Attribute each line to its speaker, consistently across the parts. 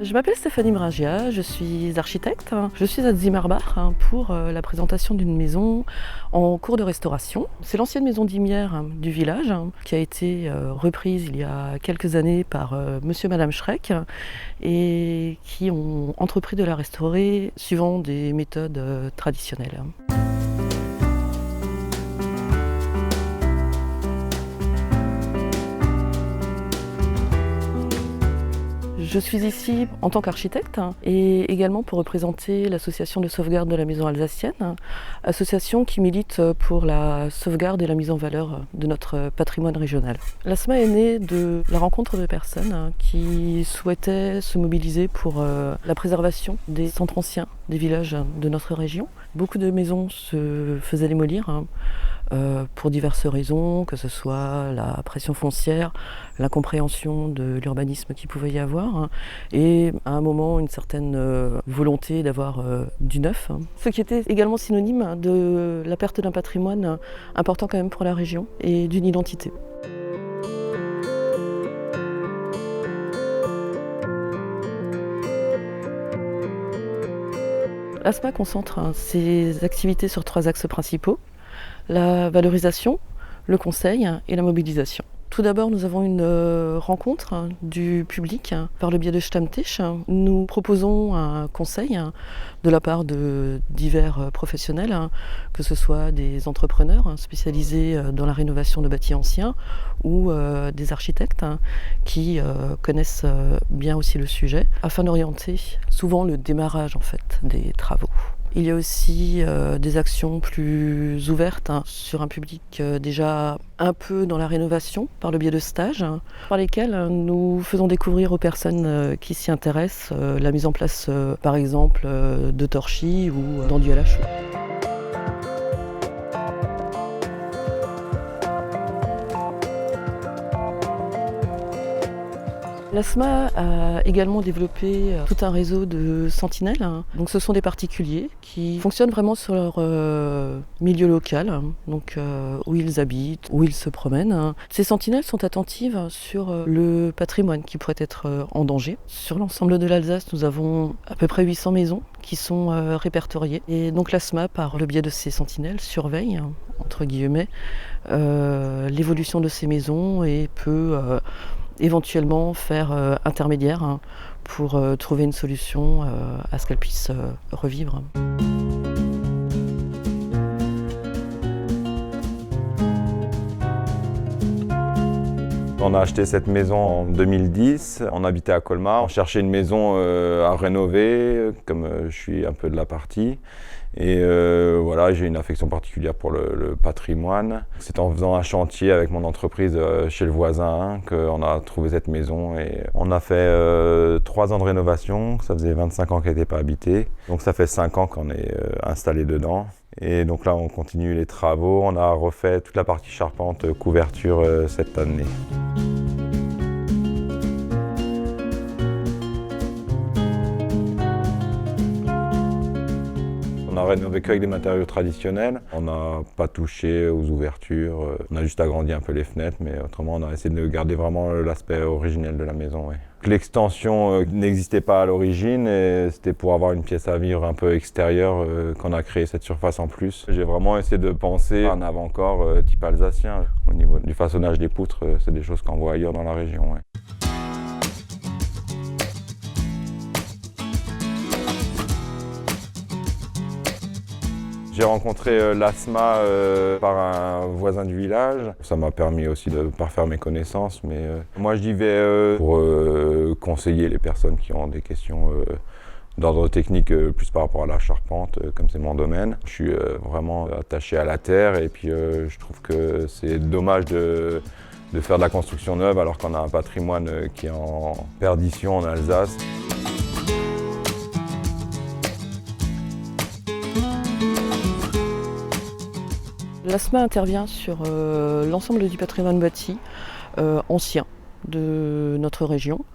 Speaker 1: Je m'appelle Stéphanie Bringia, je suis architecte. Je suis à Zimmerbach pour la présentation d'une maison en cours de restauration. C'est l'ancienne maison d'Imière du village qui a été reprise il y a quelques années par monsieur et madame Schreck et qui ont entrepris de la restaurer suivant des méthodes traditionnelles. Je suis ici en tant qu'architecte et également pour représenter l'association de sauvegarde de la maison alsacienne, association qui milite pour la sauvegarde et la mise en valeur de notre patrimoine régional. L'ASMA est née de la rencontre de personnes qui souhaitaient se mobiliser pour la préservation des centres anciens des villages de notre région. Beaucoup de maisons se faisaient démolir pour diverses raisons, que ce soit la pression foncière, l'incompréhension de l'urbanisme qu'il pouvait y avoir, et à un moment une certaine volonté d'avoir du neuf. Ce qui était également synonyme de la perte d'un patrimoine important quand même pour la région et d'une identité. L'ASMA concentre ses activités sur 3 axes principaux: la valorisation, le conseil et la mobilisation. Tout d'abord, nous avons une rencontre du public par le biais de Stammtisch. Nous proposons un conseil de la part de divers professionnels, que ce soit des entrepreneurs spécialisés dans la rénovation de bâtis anciens ou des architectes qui connaissent bien aussi le sujet, afin d'orienter souvent le démarrage des travaux. Il y a aussi des actions plus ouvertes sur un public déjà un peu dans la rénovation par le biais de stages, par lesquels nous faisons découvrir aux personnes qui s'y intéressent la mise en place par exemple de torchis ou d'enduits à la chaux. L'ASMA a également développé tout un réseau de sentinelles. Donc ce sont des particuliers qui fonctionnent vraiment sur leur milieu local, donc où ils habitent, où ils se promènent. Ces sentinelles sont attentives sur le patrimoine qui pourrait être en danger. Sur l'ensemble de l'Alsace, nous avons à peu près 800 maisons qui sont répertoriées. Et donc l'ASMA, par le biais de ces sentinelles, surveille, entre guillemets, l'évolution de ces maisons et peut éventuellement faire intermédiaire pour trouver une solution à ce qu'elles puissent revivre.
Speaker 2: On a acheté cette maison en 2010, on habitait à Colmar, on cherchait une maison à rénover, comme je suis un peu de la partie. Et voilà, j'ai une affection particulière pour le patrimoine. C'est en faisant un chantier avec mon entreprise chez le voisin qu'on a trouvé cette maison. Et on a fait 3 ans de rénovation, ça faisait 25 ans qu'elle n'était pas habitée. Donc ça fait 5 ans qu'on est installé dedans. Et donc là, on continue les travaux. On a refait toute la partie charpente, couverture cette année. On a rénové qu'avec des matériaux traditionnels. On n'a pas touché aux ouvertures. On a juste agrandi un peu les fenêtres, mais autrement, on a essayé de garder vraiment l'aspect originel de la maison. Ouais. L'extension n'existait pas à l'origine et c'était pour avoir une pièce à vivre un peu extérieure qu'on a créé cette surface en plus. J'ai vraiment essayé de penser à un avant-corps type alsacien. Au niveau du façonnage des poutres, c'est des choses qu'on voit ailleurs dans la région. Ouais. J'ai rencontré l'ASMA par un voisin du village. Ça m'a permis aussi de parfaire mes connaissances. Mais moi, j'y vais pour conseiller les personnes qui ont des questions d'ordre technique, plus par rapport à la charpente, comme c'est mon domaine. Je suis vraiment attaché à la terre et puis je trouve que c'est dommage de faire de la construction neuve alors qu'on a un patrimoine qui est en perdition en Alsace.
Speaker 1: L'ASMA intervient sur l'ensemble du patrimoine bâti ancien de notre région,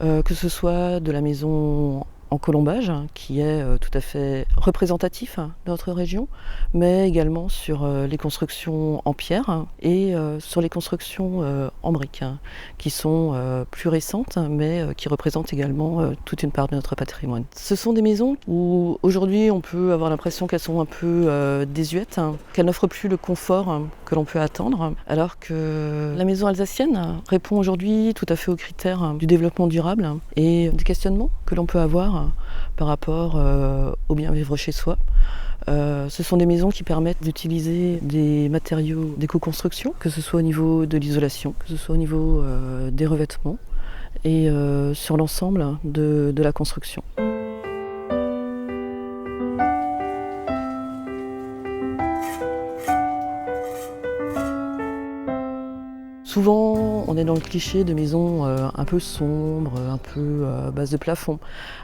Speaker 1: que ce soit de la maison en colombage, qui est tout à fait représentatif de notre région, mais également sur les constructions en pierre et sur les constructions en briques, qui sont plus récentes, mais qui représentent également toute une part de notre patrimoine. Ce sont des maisons où aujourd'hui on peut avoir l'impression qu'elles sont un peu désuètes, qu'elles n'offrent plus le confort que l'on peut attendre, alors que la maison alsacienne répond aujourd'hui tout à fait aux critères du développement durable et des questionnements que l'on peut avoir par rapport au bien vivre chez soi. Ce sont des maisons qui permettent d'utiliser des matériaux d'éco-construction, que ce soit au niveau de l'isolation, que ce soit au niveau des revêtements et sur l'ensemble de la construction. Souvent, on est dans le cliché de maisons un peu sombres, un peu basse de plafond.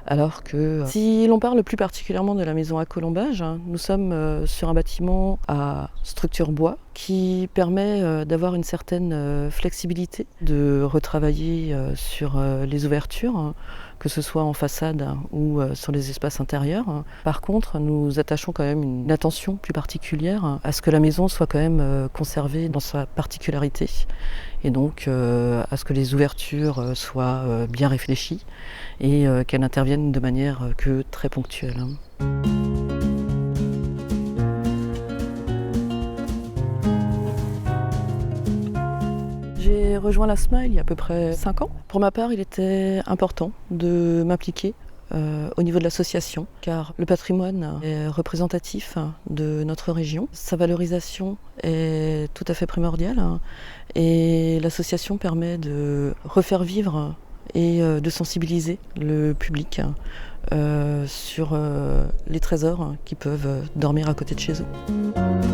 Speaker 1: Alors que si l'on parle plus particulièrement de la maison à colombage, nous sommes sur un bâtiment à structure bois qui permet d'avoir une certaine flexibilité, de retravailler sur les ouvertures, que ce soit en façade ou sur les espaces intérieurs. Par contre, nous attachons quand même une attention plus particulière à ce que la maison soit quand même conservée dans sa particularité et donc à ce que les ouvertures soient bien réfléchies et qu'elles n'interviennent de manière que très ponctuelle. J'ai rejoint l'ASMA il y a à peu près 5 ans. Pour ma part, il était important de m'impliquer au niveau de l'association, car le patrimoine est représentatif de notre région. Sa valorisation est tout à fait primordiale et l'association permet de refaire vivre et de sensibiliser le public sur les trésors qui peuvent dormir à côté de chez eux.